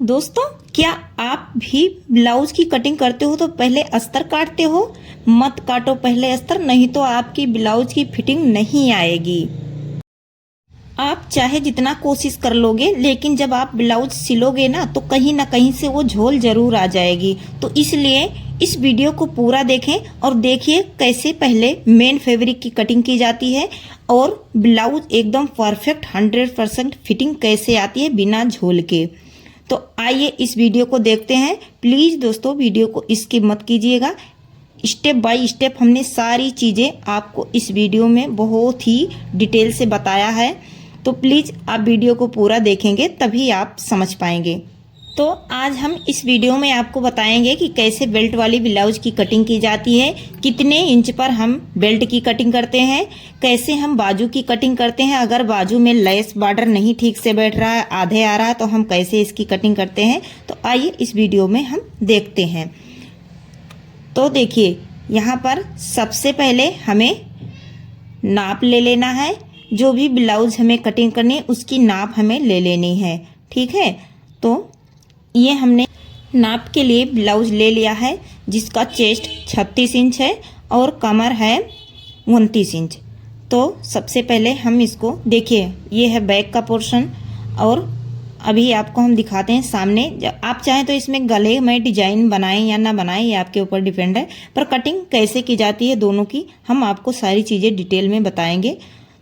दोस्तों, क्या आप भी ब्लाउज की कटिंग करते हो तो पहले अस्तर काटते हो? मत काटो पहले अस्तर, नहीं तो आपकी ब्लाउज की फिटिंग नहीं आएगी। आप चाहे जितना कोशिश कर लोगे, लेकिन जब आप ब्लाउज सिलोगे ना कहीं से वो झोल जरूर आ जाएगी। तो इसलिए इस वीडियो को पूरा देखें और देखिए कैसे पहले मेन फैब्रिक की कटिंग की जाती है और ब्लाउज एकदम परफेक्ट 100% फिटिंग कैसे आती है बिना झोल के। तो आइए इस वीडियो को देखते हैं। प्लीज़ दोस्तों, वीडियो को स्किप मत कीजिएगा। स्टेप बाय स्टेप हमने सारी चीज़ें आपको इस वीडियो में बहुत ही डिटेल से बताया है। तो प्लीज़ आप वीडियो को पूरा देखेंगे तभी आप समझ पाएंगे। तो आज हम इस वीडियो में आपको बताएंगे कि कैसे बेल्ट वाली ब्लाउज की कटिंग की जाती है, कितने इंच पर हम बेल्ट की कटिंग करते हैं, कैसे हम बाजू की कटिंग करते हैं। अगर बाजू में लेस बॉर्डर नहीं ठीक से बैठ रहा है, आधे आ रहा है, तो हम कैसे इसकी कटिंग करते हैं। तो आइए इस वीडियो में हम देखते हैं। तो देखिए, यहाँ पर सबसे पहले हमें नाप ले लेना है। जो भी ब्लाउज हमें कटिंग करनी है उसकी नाप हमें ले लेनी है, ठीक है। तो ये हमने नाप के लिए ब्लाउज ले लिया है, जिसका चेस्ट 36 इंच है और कमर है 29 इंच। तो सबसे पहले हम इसको देखिए, ये है बैक का पोर्शन और अभी आपको हम दिखाते हैं सामने। आप चाहें तो इसमें गले में डिजाइन बनाएं या ना बनाएं, ये आपके ऊपर डिपेंड है। पर कटिंग कैसे की जाती है दोनों की हम आपको सारी चीज़ें डिटेल में बताएंगे।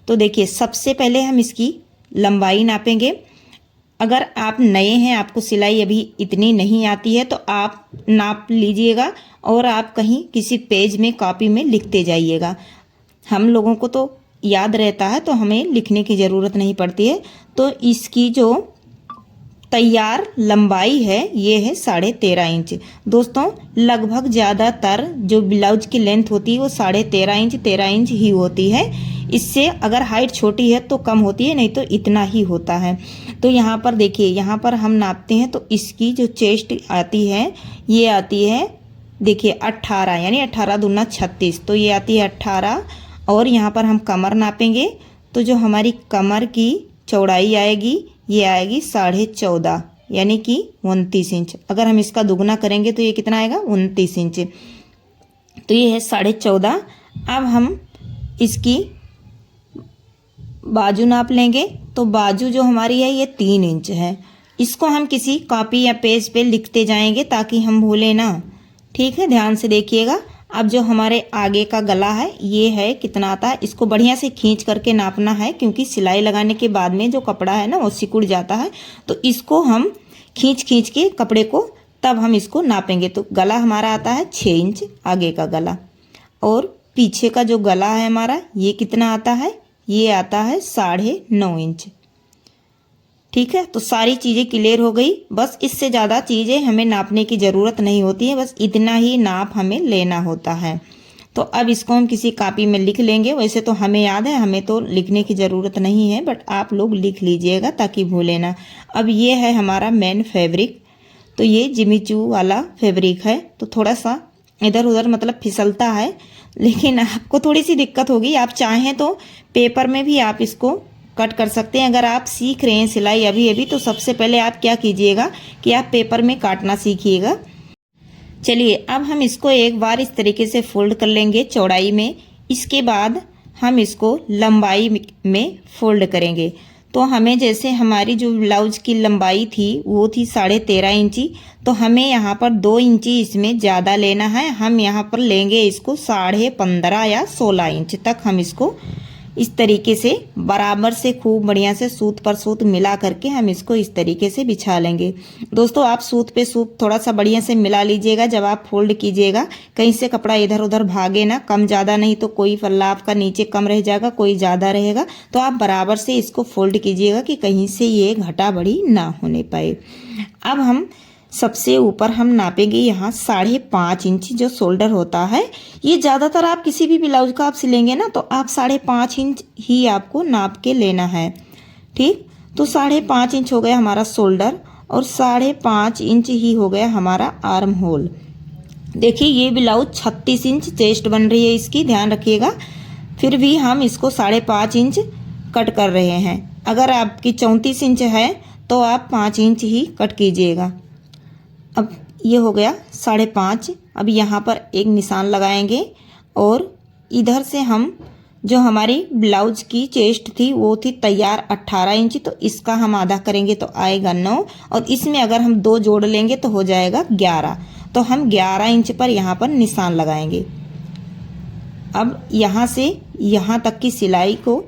तो देखिए, सबसे पहले हम इसकी लंबाई नापेंगे। अगर आप नए हैं, आपको सिलाई अभी इतनी नहीं आती है, तो आप नाप लीजिएगा और आप कहीं किसी पेज में कॉपी में लिखते जाइएगा। हम लोगों को तो याद रहता है, तो हमें लिखने की ज़रूरत नहीं पड़ती है। तो इसकी जो तैयार लंबाई है ये है 13.5 इंच। दोस्तों, लगभग ज़्यादातर जो ब्लाउज की लेंथ होती है वो 13.5 इंच ही होती है। इससे अगर हाइट छोटी है तो कम होती है, नहीं तो इतना ही होता है। तो यहाँ पर देखिए, यहाँ पर हम नापते हैं तो इसकी जो चेस्ट आती है ये आती है, देखिए 18, यानी 18 दूना 36, तो ये आती है 18। और यहाँ पर हम कमर नापेंगे तो जो हमारी कमर की चौड़ाई आएगी ये आएगी 14.5, यानी कि 29 इंच। अगर हम इसका दुगना करेंगे तो ये कितना आएगा, 29 इंच। तो ये है 14.5। अब हम इसकी बाजू नाप लेंगे। तो बाजू जो हमारी है ये 3 इंच है। इसको हम किसी कॉपी या पेज पे लिखते जाएंगे ताकि हम भूलें ना, ठीक है। ध्यान से देखिएगा। अब जो हमारे आगे का गला है ये है कितना आता है, इसको बढ़िया से खींच करके नापना है, क्योंकि सिलाई लगाने के बाद में जो कपड़ा है ना वो सिकुड़ जाता है। तो इसको हम खींच के कपड़े को तब हम इसको नापेंगे। तो गला हमारा आता है 6 इंच आगे का गला, और पीछे का जो गला है हमारा ये कितना आता है, ये आता है 9.5 इंच, ठीक है। तो सारी चीज़ें क्लियर हो गई। बस इससे ज़्यादा चीज़ें हमें नापने की ज़रूरत नहीं होती है, बस इतना ही नाप हमें लेना होता है। तो अब इसको हम किसी कॉपी में लिख लेंगे। वैसे तो हमें याद है, हमें तो लिखने की ज़रूरत नहीं है, बट आप लोग लिख लीजिएगा ताकि भूले ना। अब ये है हमारा मेन फैब्रिक। तो ये जिमी चू वाला फैब्रिक है, तो थोड़ा सा इधर उधर मतलब फिसलता है, लेकिन आपको थोड़ी सी दिक्कत होगी। आप चाहें तो पेपर में भी आप इसको कट कर सकते हैं। अगर आप सीख रहे हैं सिलाई अभी तो सबसे पहले आप क्या कीजिएगा कि आप पेपर में काटना सीखिएगा। चलिए, अब हम इसको एक बार इस तरीके से फोल्ड कर लेंगे चौड़ाई में। इसके बाद हम इसको लंबाई में फोल्ड करेंगे। तो हमें जैसे हमारी जो ब्लाउज की लंबाई थी वो थी 13.5 इंची, तो हमें यहाँ पर 2 इंची इसमें ज़्यादा लेना है। हम यहाँ पर लेंगे इसको 15.5 या 16 इंच तक। हम इसको इस तरीके से बराबर से खूब बढ़िया से सूत पर सूत मिला करके हम इसको इस तरीके से बिछा लेंगे। दोस्तों, आप सूत पे सूत थोड़ा सा बढ़िया से मिला लीजिएगा जब आप फोल्ड कीजिएगा, कहीं से कपड़ा इधर उधर भागे ना, कम ज़्यादा नहीं तो कोई पल्ला आपका नीचे कम रह जाएगा, कोई ज़्यादा रहेगा। तो आप बराबर से इसको फोल्ड कीजिएगा कि कहीं से ये घटा बढ़ी ना होने पाए। अब हम सबसे ऊपर हम नापेंगे यहाँ 5.5 इंच जो शोल्डर होता है। ये ज़्यादातर आप किसी भी ब्लाउज का आप सिलेंगे ना तो आप 5.5 इंच ही आपको नाप के लेना है, ठीक। तो 5.5 इंच हो गया हमारा शोल्डर और 5.5 इंच ही हो गया हमारा आर्म होल। देखिए, ये ब्लाउज 36 इंच चेस्ट बन रही है इसकी, ध्यान रखिएगा। फिर भी हम इसको 5.5 इंच कट कर रहे हैं। अगर आपकी 34 इंच है तो आप 5 इंच ही कट कीजिएगा। अब ये हो गया 5.5। अब यहाँ पर एक निशान लगाएंगे और इधर से हम जो हमारी ब्लाउज की चेस्ट थी वो थी तैयार 18 इंच, तो इसका हम आधा करेंगे तो आएगा 9, और इसमें अगर हम 2 जोड़ लेंगे तो हो जाएगा 11। तो हम 11 इंच पर यहाँ पर निशान लगाएंगे। अब यहाँ से यहाँ तक की सिलाई को,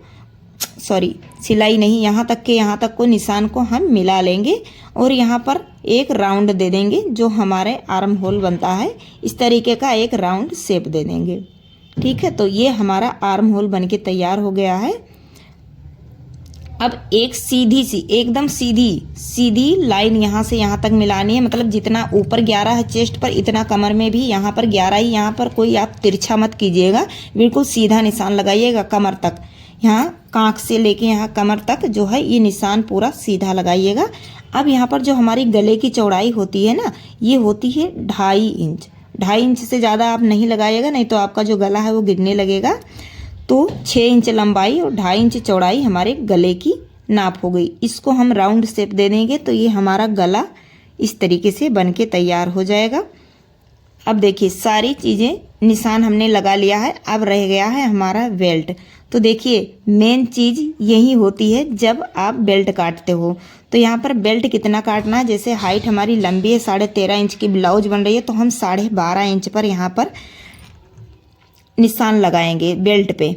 सॉरी सिलाई नहीं, यहाँ तक के यहाँ तक को निशान को हम मिला लेंगे और यहाँ पर एक राउंड दे देंगे जो हमारे आर्म होल बनता है, इस तरीके का एक राउंड शेप दे देंगे। ठीक है, तो ये हमारा आर्म होल बनके तैयार हो गया है। अब एक सीधी सी, एकदम सीधी लाइन यहाँ से यहाँ तक मिलानी है, मतलब जितना ऊपर 11 है चेस्ट पर, इतना कमर में भी यहाँ पर 11 ही। यहाँ पर कोई आप तिरछा मत कीजिएगा, बिल्कुल सीधा निशान लगाइएगा कमर तक। यहाँ कांख से लेके यहाँ कमर तक जो है ये निशान पूरा सीधा लगाइएगा। अब यहाँ पर जो हमारी गले की चौड़ाई होती है ना, ये होती है 2.5 इंच। 2.5 इंच से ज़्यादा आप नहीं लगाइएगा, नहीं तो आपका जो गला है वो गिरने लगेगा। तो 6 इंच लंबाई और 2.5 इंच चौड़ाई हमारे गले की नाप हो गई। इसको हम राउंड शेप दे देंगे तो ये हमारा गला इस तरीके से बन के तैयार हो जाएगा। अब देखिए सारी चीज़ें निशान हमने लगा लिया है, अब रह गया है हमारा बेल्ट। तो देखिए मेन चीज़ यही होती है जब आप बेल्ट काटते हो। तो यहाँ पर बेल्ट कितना काटना है, जैसे हाइट हमारी लंबी है 13.5 इंच की ब्लाउज बन रही है, तो हम 12.5 इंच पर यहाँ पर निशान लगाएंगे बेल्ट पे।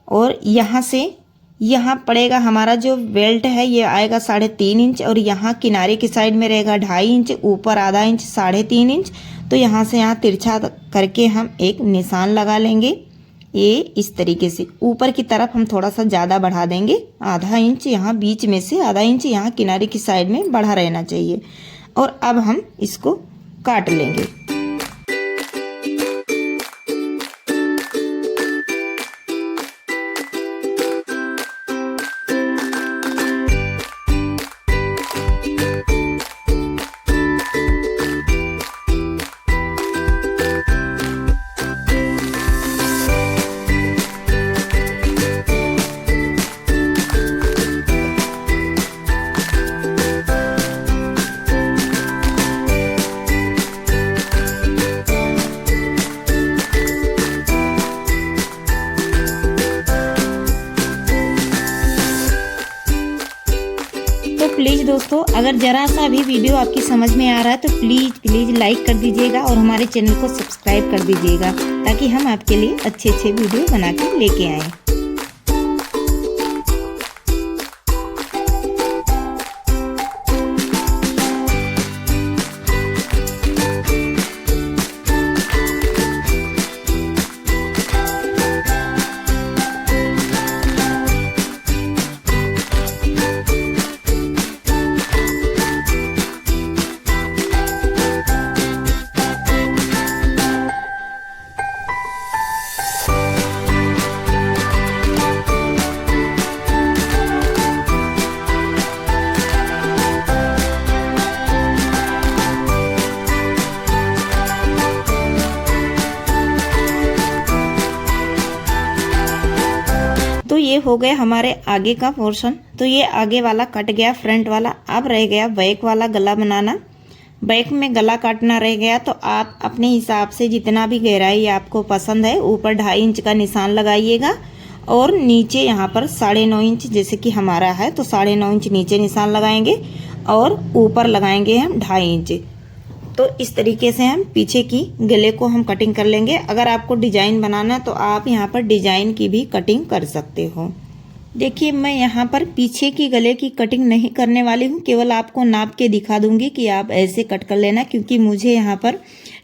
और यहाँ से यहाँ पड़ेगा हमारा जो बेल्ट है ये आएगा 3.5 इंच, और यहाँ किनारे की साइड में रहेगा 2.5 इंच, ऊपर आधा इंच 3.5 इंच। तो यहाँ से यहाँ तिरछा करके हम एक निशान लगा लेंगे। ये इस तरीके से ऊपर की तरफ हम थोड़ा सा ज़्यादा बढ़ा देंगे, आधा इंच यहाँ बीच में से, आधा इंच यहाँ किनारे की साइड में बढ़ा रहना चाहिए। और अब हम इसको काट लेंगे। प्लीज़ दोस्तों, अगर ज़रा सा भी वीडियो आपकी समझ में आ रहा है तो प्लीज़ लाइक कर दीजिएगा और हमारे चैनल को सब्सक्राइब कर दीजिएगा, ताकि हम आपके लिए अच्छे वीडियो बना के लेके आएँ। तो ये हो गया हमारे आगे का पोर्शन। तो ये आगे वाला कट गया, फ्रंट वाला। अब रह गया बैक वाला गला बनाना। बैक में गला काटना रह गया, तो आप अपने हिसाब से जितना भी गहराई आपको पसंद है, ऊपर 2.5 इंच का निशान लगाइएगा और नीचे यहाँ पर 9.5 इंच जैसे कि हमारा है, तो 9.5 इंच नीचे निशान लगाएंगे और ऊपर लगाएंगे हम 2.5 इंच। तो इस तरीके से हम पीछे की गले को हम कटिंग कर लेंगे। अगर आपको डिजाइन बनाना है तो आप यहाँ पर डिजाइन की भी कटिंग कर सकते हो। देखिए मैं यहाँ पर पीछे की गले की कटिंग नहीं करने वाली हूँ, केवल आपको नाप के दिखा दूंगी कि आप ऐसे कट कर लेना, क्योंकि मुझे यहाँ पर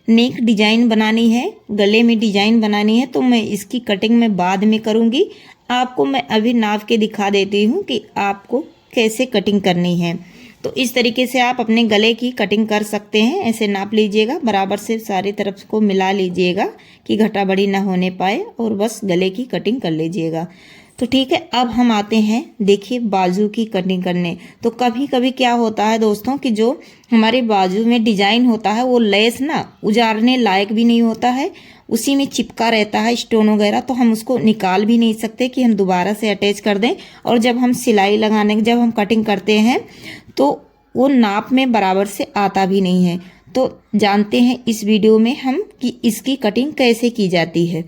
नेक डिजाइन बनानी है, गले में डिजाइन बनानी है, तो मैं इसकी कटिंग में बाद में करूँगी। आपको मैं अभी नाप के दिखा देती हूँ कि आपको कैसे कटिंग करनी है। तो इस तरीके से आप अपने गले की कटिंग कर सकते हैं। ऐसे नाप लीजिएगा, बराबर से सारी तरफ को मिला लीजिएगा कि घटा बढ़ी ना होने पाए, और बस गले की कटिंग कर लीजिएगा। तो ठीक है, अब हम आते हैं देखिए बाजू की कटिंग करने। तो कभी कभी क्या होता है दोस्तों कि जो हमारे बाजू में डिजाइन होता है वो लेस ना उजारने लायक भी नहीं होता है, उसी में चिपका रहता है स्टोन वगैरह, तो हम उसको निकाल भी नहीं सकते कि हम दोबारा से अटैच कर दें। और जब हम सिलाई लगाने, जब हम कटिंग करते हैं तो वो नाप में बराबर से आता भी नहीं है। तो जानते हैं इस वीडियो में हम कि इसकी कटिंग कैसे की जाती है।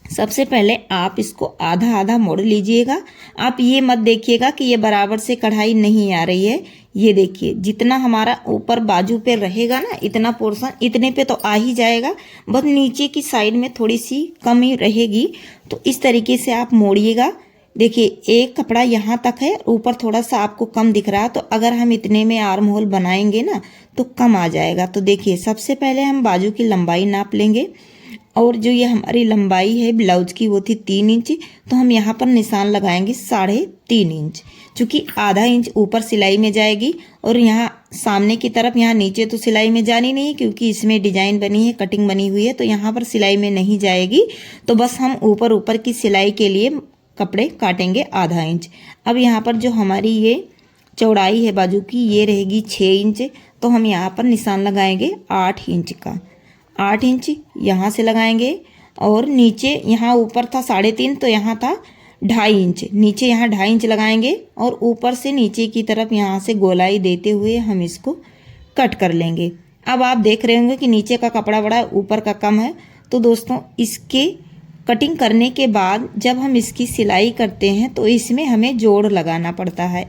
सबसे पहले आप इसको आधा आधा मोड़ लीजिएगा। आप ये मत देखिएगा कि ये बराबर से कढ़ाई नहीं आ रही है। ये देखिए जितना हमारा ऊपर बाजू पे रहेगा ना, इतना पोर्शन इतने पे तो आ ही जाएगा, बस नीचे की साइड में थोड़ी सी कमी रहेगी। तो इस तरीके से आप मोड़िएगा। देखिए एक कपड़ा यहाँ तक है, ऊपर थोड़ा सा आपको कम दिख रहा है, तो अगर हम इतने में आर्म होल बनाएंगे ना तो कम आ जाएगा। तो देखिए सबसे पहले हम बाजू की लंबाई नाप लेंगे, और जो ये हमारी लंबाई है ब्लाउज की वो थी 3 इंच, तो हम यहाँ पर निशान लगाएंगे 3.5 इंच, क्योंकि आधा इंच ऊपर सिलाई में जाएगी और यहाँ सामने की तरफ, यहाँ नीचे तो सिलाई में जानी नहीं क्योंकि इसमें डिजाइन बनी है, कटिंग बनी हुई है, तो यहाँ पर सिलाई में नहीं जाएगी। तो बस हम ऊपर ऊपर की सिलाई के लिए कपड़े काटेंगे आधा इंच। अब यहाँ पर जो हमारी ये चौड़ाई है बाजू की ये रहेगी 6 इंच, तो हम यहाँ पर निशान लगाएंगे 8 इंच का। 8 इंच यहाँ से लगाएंगे, और नीचे यहाँ ऊपर था 3.5, तो यहाँ था 2.5 इंच, नीचे यहाँ 2.5 इंच लगाएंगे, और ऊपर से नीचे की तरफ यहाँ से गोलाई देते हुए हम इसको कट कर लेंगे। अब आप देख रहे होंगे कि नीचे का कपड़ा बड़ा ऊपर का कम है। तो दोस्तों इसके कटिंग करने के बाद जब हम इसकी सिलाई करते हैं तो इसमें हमें जोड़ लगाना पड़ता है।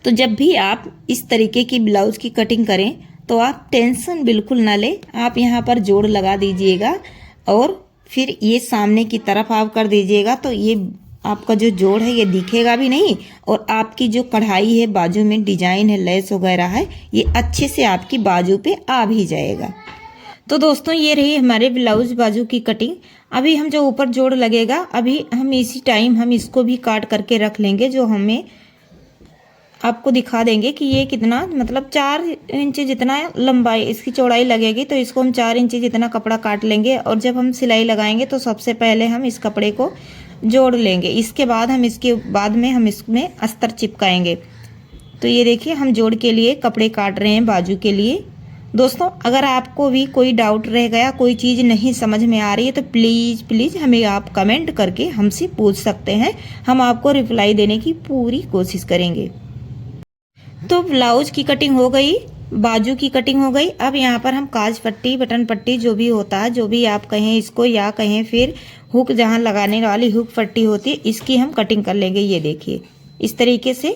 तो जब भी आप इस तरीके की ब्लाउज की कटिंग करें तो आप टेंशन बिल्कुल ना लें, आप यहाँ पर जोड़ लगा दीजिएगा और फिर ये सामने की तरफ आप कर दीजिएगा। तो ये आपका जो जोड़ है ये दिखेगा भी नहीं, और आपकी जो कढ़ाई है बाजू में डिजाइन है, लेस वगैरह है, ये अच्छे से आपकी बाजू पे आ भी जाएगा। तो दोस्तों ये रही हमारे ब्लाउज बाजू की कटिंग। अभी हम जो ऊपर जोड़ लगेगा, अभी हम इसी टाइम हम इसको भी काट करके रख लेंगे, जो हमें आपको दिखा देंगे कि ये कितना, मतलब 4 इंच जितना लंबाई इसकी चौड़ाई लगेगी, तो इसको हम 4 इंच जितना कपड़ा काट लेंगे। और जब हम सिलाई लगाएंगे तो सबसे पहले हम इस कपड़े को जोड़ लेंगे, इसके बाद हम इसमें अस्तर चिपकाएंगे। तो ये देखिए हम जोड़ के लिए कपड़े काट रहे हैं बाजू के लिए। दोस्तों अगर आपको भी कोई डाउट रह गया, कोई चीज़ नहीं समझ में आ रही है, तो प्लीज़ हमें आप कमेंट करके हमसे पूछ सकते हैं, हम आपको रिप्लाई देने की पूरी कोशिश करेंगे। तो ब्लाउज की कटिंग हो गई, बाजू की कटिंग हो गई। अब यहाँ पर हम काज पट्टी, बटन पट्टी, जो भी होता है, जो भी आप कहें इसको, या कहें फिर हुक, जहाँ लगाने वाली हुक पट्टी होती है, इसकी हम कटिंग कर लेंगे। ये देखिए इस तरीके से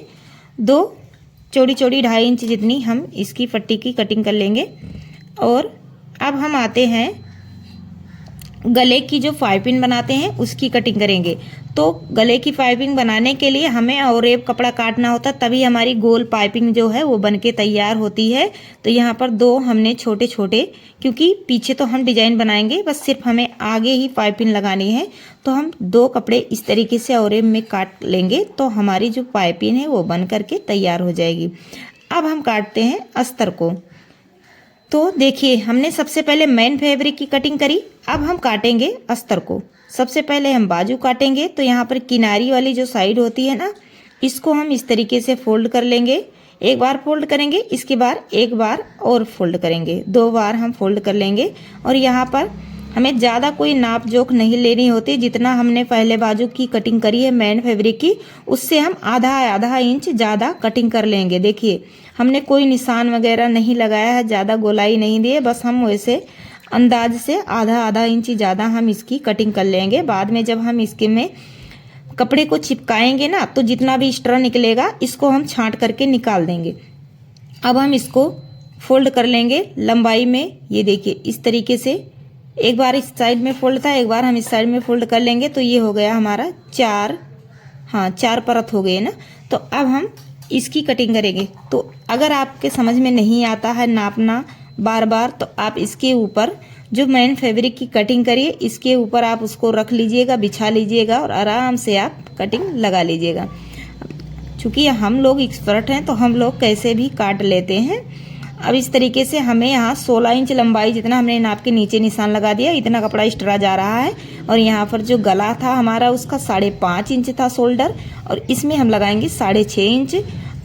2 चौड़ी 2.5 इंच जितनी हम इसकी पट्टी की कटिंग कर लेंगे। और अब हम आते हैं गले की जो पाइपिंग बनाते हैं उसकी कटिंग करेंगे। तो गले की पाइपिंग बनाने के लिए हमें और एक कपड़ा काटना होता है, तभी हमारी गोल पाइपिंग जो है वो बनके तैयार होती है। तो यहाँ पर 2 हमने छोटे छोटे, क्योंकि पीछे तो हम डिजाइन बनाएंगे, बस सिर्फ हमें आगे ही पाइपिंग लगानी है, तो हम 2 कपड़े इस तरीके से और में काट लेंगे, तो हमारी जो पाइपिंग है वो बन करके तैयार हो जाएगी। अब हम काटते हैं अस्तर को। तो देखिए हमने सबसे पहले मेन फैब्रिक की कटिंग करी, अब हम काटेंगे अस्तर को। सबसे पहले हम बाजू काटेंगे, तो यहाँ पर किनारी वाली जो साइड होती है ना, इसको हम इस तरीके से फोल्ड कर लेंगे। एक बार फोल्ड करेंगे, इसके बाद एक बार और फोल्ड करेंगे, 2 बार हम फोल्ड कर लेंगे। और यहाँ पर हमें ज़्यादा कोई नाप जोख नहीं लेनी होती, जितना हमने पहले बाजू की कटिंग करी है मेन फैब्रिक की, उससे हम आधा इंच ज़्यादा कटिंग कर लेंगे। देखिए हमने कोई निशान वगैरह नहीं लगाया है, ज़्यादा गोलाई नहीं दी है, बस हम वैसे अंदाज से आधा इंच ज़्यादा हम इसकी कटिंग कर लेंगे। बाद में जब हम इसके में कपड़े को चिपकाएंगे ना, तो जितना भी एक्स्ट्रा निकलेगा इसको हम छांट करके निकाल देंगे। अब हम इसको फोल्ड कर लेंगे लंबाई में। ये देखिए इस तरीके से, एक बार इस साइड में फोल्ड था, एक बार हम इस साइड में फोल्ड कर लेंगे, तो ये हो गया हमारा 4 परत हो गए ना। तो अब हम इसकी कटिंग करेंगे। तो अगर आपके समझ में नहीं आता है नापना बार बार, तो आप इसके ऊपर जो मेन फैब्रिक की कटिंग करिए, इसके ऊपर आप उसको रख लीजिएगा, बिछा लीजिएगा और आराम से आप कटिंग लगा लीजिएगा। चूँकि हम लोग एक्सपर्ट हैं तो हम लोग कैसे भी काट लेते हैं। अब इस तरीके से हमें यहाँ 16 इंच लंबाई जितना हमने नाप के नीचे निशान लगा दिया, इतना कपड़ा एक्स्ट्रा जा रहा है। और यहाँ पर जो गला था हमारा उसका 5.5 इंच था शोल्डर, और इसमें हम लगाएंगे 6.5 इंच।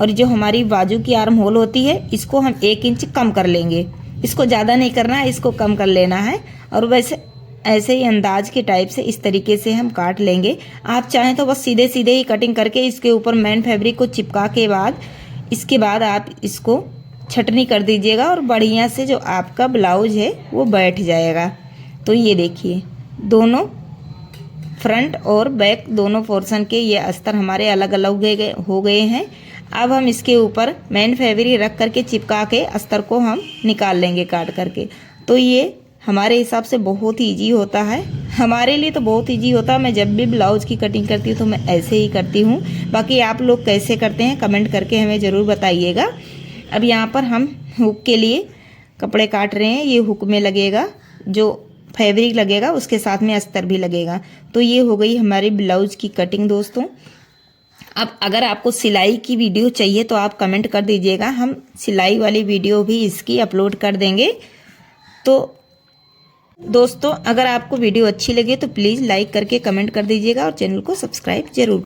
और जो हमारी बाजू की आर्म होल होती है इसको हम 1 इंच कम कर लेंगे, इसको ज़्यादा नहीं करना है, इसको कम कर लेना है। और वैसे ऐसे ही अंदाज के टाइप से इस तरीके से हम काट लेंगे। आप चाहें तो बस सीधे सीधे ही कटिंग करके इसके ऊपर मेन फैब्रिक को चिपका के बाद इसके बाद आप इसको छटनी कर दीजिएगा और बढ़िया से जो आपका ब्लाउज है वो बैठ जाएगा। तो ये देखिए दोनों फ्रंट और बैक दोनों पोर्शन के ये अस्तर हमारे अलग अलग हो गए हैं। अब हम इसके ऊपर मैन फैब्रिक रख करके चिपका के अस्तर को हम निकाल लेंगे काट करके। तो ये हमारे हिसाब से बहुत ही ईजी होता है, हमारे लिए तो बहुत ईजी होता है। मैं जब भी ब्लाउज की कटिंग करती हूँ तो मैं ऐसे ही करती हूँ। बाकी आप लोग कैसे करते हैं कमेंट करके हमें ज़रूर बताइएगा। अब यहाँ पर हम हुक के लिए कपड़े काट रहे हैं। ये हुक में लगेगा, जो फैब्रिक लगेगा उसके साथ में अस्तर भी लगेगा। तो ये हो गई हमारी ब्लाउज की कटिंग दोस्तों। अब अगर आपको सिलाई की वीडियो चाहिए तो आप कमेंट कर दीजिएगा, हम सिलाई वाली वीडियो भी इसकी अपलोड कर देंगे। तो दोस्तों अगर आपको वीडियो अच्छी लगे तो प्लीज़ लाइक करके कमेंट कर दीजिएगा और चैनल को सब्सक्राइब जरूर